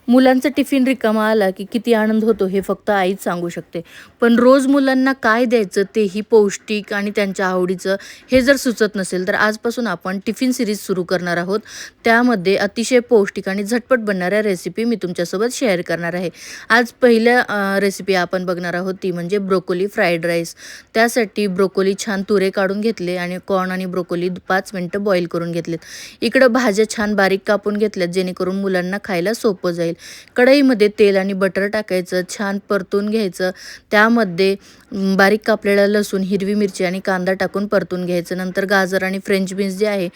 मुलांचा टिफिन रिकामा आला की किती आनंद होतो हे फक्त आईच सांगू शकते. पण रोज मुलांना काय द्यायचं तेही पौष्टिक आणि त्यांच्या आवडीचं हे जर सुचत नसेल, तर आजपासून आपण टिफिन सीरीज सुरू करणार आहोत. त्यामध्ये अतिशय पौष्टिक आणि झटपट बनणाऱ्या रेसिपी मी तुमच्यासोबत शेअर करणार आहे. आज पहिल्या रेसिपी आपण बघणार आहोत ती म्हणजे ब्रोकोली फ्राईड राईस. त्यासाठी ब्रोकोली छान तुरे काढून घेतले आणि कॉर्न आणि ब्रोकोली 5 मिनिटं बॉईल करून घेतलेत. इकडं भाज्या छान बारीक कापून घेतल्यात जेणेकरून मुलांना खायला सोपं जाईल. कढईमध्ये तेल आणि बटर टाकायचं, छान परतून घ्यायचं. त्यामध्ये बारीक कापलेला लसूण, हिरवी मिरची आणि कांदा टाकून परतून घ्यायचं. नंतर गाजर आणि फ्रेंच बीन्स जी आहे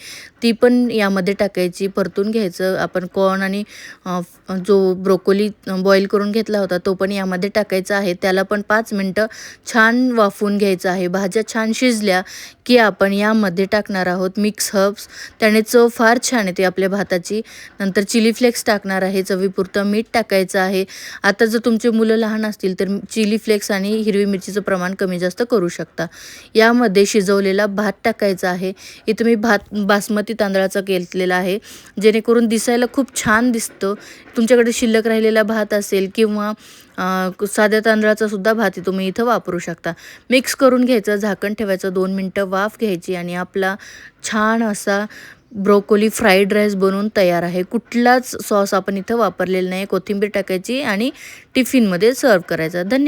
ती पण यामध्ये टाकायची, परतून घ्यायचं. आपण कॉर्न आणि जो ब्रोकोली बॉईल करून घेतला होता तो पण यामध्ये टाकायचा आहे. त्याला पण 5 मिनिटं छान वाफवून घ्यायचं आहे. भाज्या छान शिजल्या की आपण यामध्ये टाकणार आहोत मिक्स हर्ब्स. त्याने चव फार छान येते आपल्या भाताची. नंतर चिली फ्लेक्स टाकणार आहे, चवीपुरतं मीठ टाकायचं आहे. आता जर तुमची मुलं लहान असतील तर चिली फ्लेक्स आणि हिरवी मिरचीचं प्रमाण कमी जास्त करू शकता. यामध्ये शिजवलेला भात टाकायचा आहे. इथं मी भात बासमती तांदळाचा केलेला आहे, जेणेकरून दिसायला खूप छान दिसतं. तुमच्याकडे शिल्लक राहिलेला भात असेल किंवा साध्या तांदळाचा सुद्धा भात तुम्ही इथं वापरू शकता. मिक्स करून घ्यायचं, झाकण ठेवायचं, 2 मिनिटं वाफ घ्यायची आणि आपला छान असा ब्रोकोली फ्राईड राईस बनवून तयार आहे. कुठलाच सॉस आपण इथं वापरलेला नाही. कोथिंबीर टाकायची आणि टिफिनमध्ये सर्व्ह करायचा. धन्यवाद.